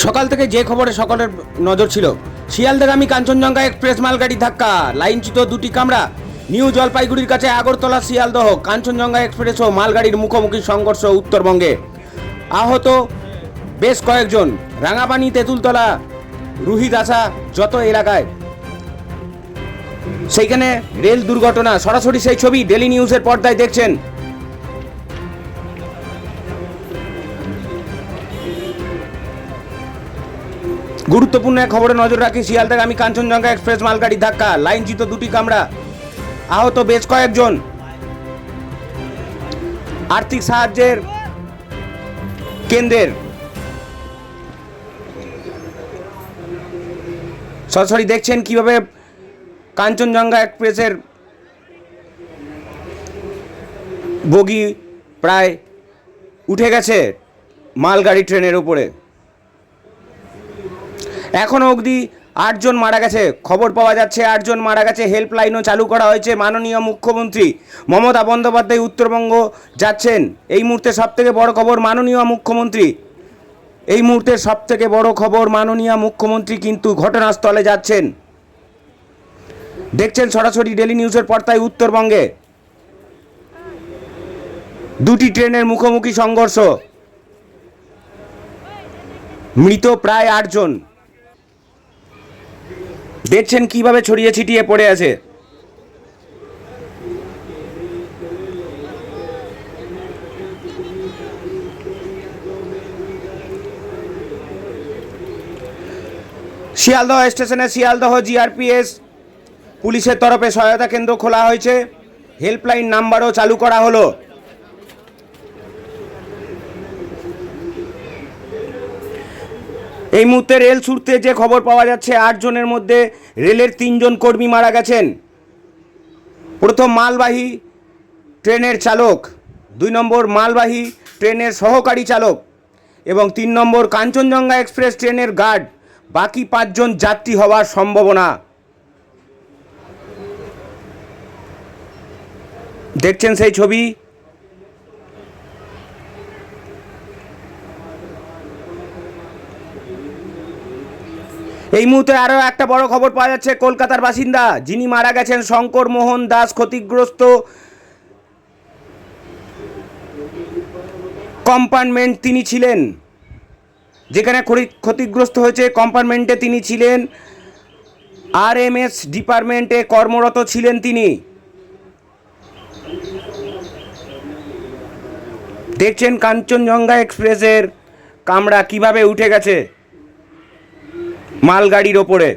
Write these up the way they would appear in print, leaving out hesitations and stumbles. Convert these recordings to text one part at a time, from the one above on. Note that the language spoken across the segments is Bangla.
সকাল থেকে যে খবরে সকলের নজর ছিল, শিয়ালদাগামী কাঞ্চনজঙ্ঘা এক্সপ্রেস মালগাড়ি ধাক্কা, লাইনচ্যুত দুটি কামরা। নিউ জলপাইগুড়ির কাছে আগরতলা শিয়ালদহ কাঞ্চনজঙ্ঘা এক্সপ্রেস ও মালগাড়ির মুখোমুখি সংঘর্ষ উত্তরবঙ্গে। আহত বেশ কয়েকজন। রাঙাপানি, তেঁতুলতলা, রুহিদাসা যত এলাকায় সেইখানে রেল দুর্ঘটনা। সরাসরি সেই ছবি ডেলি নিউজের পর্দায় দেখছেন। গুরুত্বপূর্ণ এক খবরে নজর রাখি। শিয়ালদাগামী কাঞ্চনজঙ্ঘা এক্সপ্রেস মালগাড়ি ধাক্কা, লাইনচ্যুত দুটি কামরা, আহত বেশ কয়েকজন। আর্থিক সাহায্যের কেন্দ্রের সরাসরি দেখছেন কিভাবে কাঞ্চনজঙ্ঘা এক্সপ্রেসের বগি প্রায় উঠে গেছে মালগাড়ি ট্রেনের উপরে। এখনও অবধি 8 জন মারা গেছে, খবর পাওয়া যাচ্ছে 8 জন মারা গেছে। হেল্পলাইনও চালু করা হয়েছে। মাননীয় মুখ্যমন্ত্রী মমতা বন্দ্যোপাধ্যায় উত্তরবঙ্গ যাচ্ছেন। এই মুহূর্তে সবথেকে বড় খবর, মাননীয় মুখ্যমন্ত্রী, এই মুহূর্তে সবথেকে বড় খবর, মাননীয় মুখ্যমন্ত্রী কিন্তু ঘটনাস্থলে যাচ্ছেন। দেখছেন সরাসরি ডেলি নিউজের পর্দায় উত্তরবঙ্গে দুটি ট্রেনের মুখোমুখি সংঘর্ষ, মৃত প্রায় 8 জন। দেখছেন কিভাবে ছড়িয়ে ছিটিয়ে পড়ে আছে। শিয়ালদহ স্টেশনে শিয়ালদহ জিআরপিএস পুলিশের তরফে সহায়তা কেন্দ্র খোলা হয়েছে। হেল্পলাইন নাম্বারও চালু করা হলো। এই মুহূর্তে রেল ছুটতে যে খবর পাওয়া যাচ্ছে, 8 জনের মধ্যে রেলের 3 জন কর্মী মারা গেছেন। প্রথম মালবাহী ট্রেনের চালক, 2 নম্বর মালবাহী ট্রেনের সহকারী চালক এবং 3 নম্বর কাঞ্চনজঙ্ঘা এক্সপ্রেস ট্রেনের গার্ড। বাকি 5 জন যাত্রী হওয়ার সম্ভাবনা। দেখছেন সেই ছবি। এই মুহূর্তে আরও একটা বড় খবর পাওয়া যাচ্ছে। কলকাতার বাসিন্দা যিনি মারা গেছেন, শঙ্কর মোহন দাস, ক্ষতিগ্রস্ত কম্পার্টমেন্ট তিনি ছিলেন, যেখানে ক্ষতিগ্রস্ত হয়েছে কম্পার্টমেন্টে তিনি ছিলেন, আরএমএস ডিপার্টমেন্টে কর্মরত ছিলেন তিনি। দেখছেন কাঞ্চনজঙ্ঘা এক্সপ্রেসের কামরা কিভাবে উঠে গেছে মালগাড়ির ওপরে।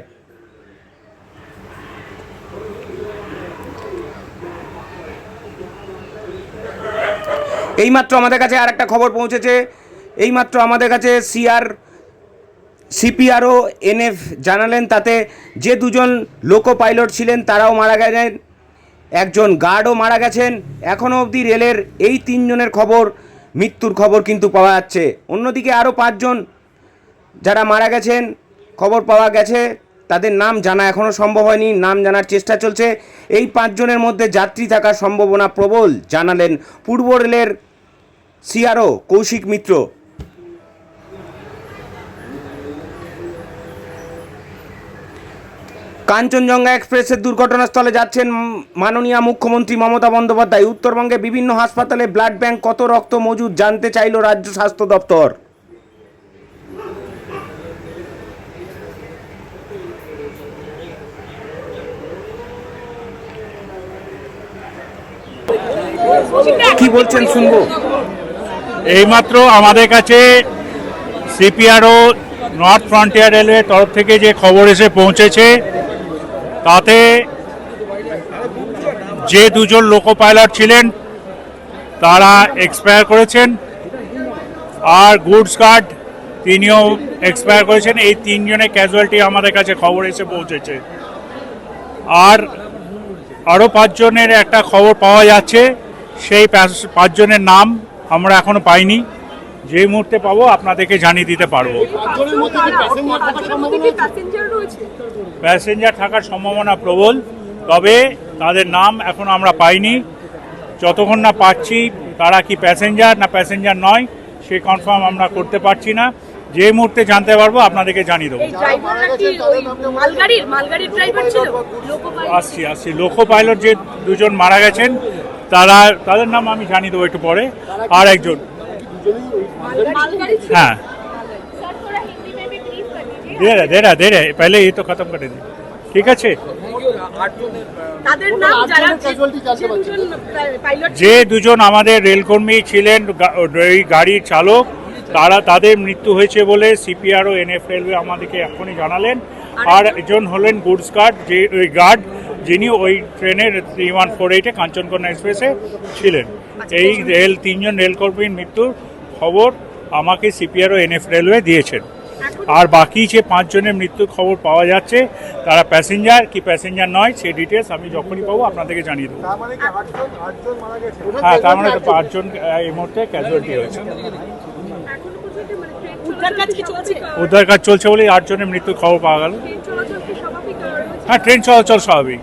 এইমাত্র আমাদের কাছে আর একটা খবর পৌঁছেছে। এইমাত্র আমাদের কাছে সিপিআরও এনএফ জানালেন, তাতে যে 2 জন লোকো পাইলট ছিলেন তারাও মারা গেছেন, একজন গার্ডও মারা গেছেন। এখনও অবধি রেলের এই 3 জনের খবর, মৃত্যুর খবর কিন্তু পাওয়া যাচ্ছে। অন্যদিকে আরও 5 জন যারা মারা গেছেন খবর পাওয়া গেছে, তাদের নাম জানা এখনও সম্ভব হয়নি, নাম জানার চেষ্টা চলছে। এই 5 জনের মধ্যে যাত্রী থাকার সম্ভাবনা প্রবল, জানালেন পূর্ব রেলের সিআরও কৌশিক মিত্র। কাঞ্চনজঙ্ঘা এক্সপ্রেসের দুর্ঘটনাস্থলে যাচ্ছেন মাননীয় মুখ্যমন্ত্রী মমতা বন্দ্যোপাধ্যায়। উত্তরবঙ্গে বিভিন্ন হাসপাতালে ব্লাড ব্যাংক, কত রক্ত মজুদ জানতে চাইল রাজ্য স্বাস্থ্য দপ্তর। কি বলছেন শুনবো। এইমাত্র আমাদের কাছে সিপিআরও নর্থ ফ্রন্টিয়ার রেলওয়ের তরফ থেকে যে খবর এসে পৌঁছেছে, তাতে যে 2 জন লোকো পাইলট ছিলেন তারা এক্সপায়ার করেছেন, আর গুডস গার্ড তিনিও এক্সপায়ার করেছেন। এই 3 জনের ক্যাজুয়ালিটি আমাদের কাছে খবর এসে পৌঁছেছে। আর আরও 5 জনের একটা খবর পাওয়া যাচ্ছে, সেই 5 জনের নাম আমরা এখনো পাইনি। যেই মুহূর্তে পাবো আপনাদেরকে জানিয়ে দিতে পারবো। প্যাসেঞ্জার থাকার সম্ভাবনা প্রবল, তবে তাদের নাম এখন আমরা পাইনি। যতক্ষণ না পাচ্ছি তারা কি প্যাসেঞ্জার না প্যাসেঞ্জার নয়, সে কনফার্ম আমরা করতে পারছি না। যে মুহূর্তে জানতে পারবো আপনাদেরকে জানিয়ে দেবো। এই ড্রাইভাররা কি ওই মালগাড়ির ড্রাইভার ছিল? Loco pilot? আসছি লোকো পাইলট যে দুজন মারা গেছেন তাদের নাম আমি জানিয়ে দেবো একটু পরে। আর একজন मालगाड़ी ছিল? हाँ सर थोड़ा हिंदी में भी प्लीज कर दीजिए। दे रहे पहले ये तो खत्म कर दीजिए, ठीक আছে। তাদের নাম যারা যে দুজন পাইলট যে দুজন আমাদের রেলকর্মী ছিলেন, এই গাড়ির চালক, তাদের মৃত্যু হয়েছে বলে সিপিআর ও এনএফ রেলওয়ে আমাদেরকে এখনই জানালেন। আর একজন হলেন গুডস গার্ড যিনি ওই ট্রেনের 3148-এ কাঞ্চনকন্যা এক্সপ্রেসে ছিলেন। এই তিনজন রেলকর্মীর মৃত্যুর খবর আমাকে সিপিআর ও এনএফ রেলওয়ে দিয়েছেন। আর বাকি যে 5 জনের মৃত্যুর খবর পাওয়া যাচ্ছে তারা প্যাসেঞ্জার কি প্যাসেঞ্জার নয় সেই ডিটেলস আমি যখনই পাবো আপনাদেরকে জানিয়ে দেবো। হ্যাঁ, তার মানে 5 জন এই মুহূর্তে ক্যাজুয়ালিটি হয়েছে। উদ্ধার কাজ কি চলছে? উদ্ধার কাজ চলছে বলে 8 জনের মৃত্যুর খবর পাওয়া গেল। ট্রেন চলাচল কি স্বাভাবিক? হ্যাঁ, ট্রেন চলাচল স্বাভাবিক।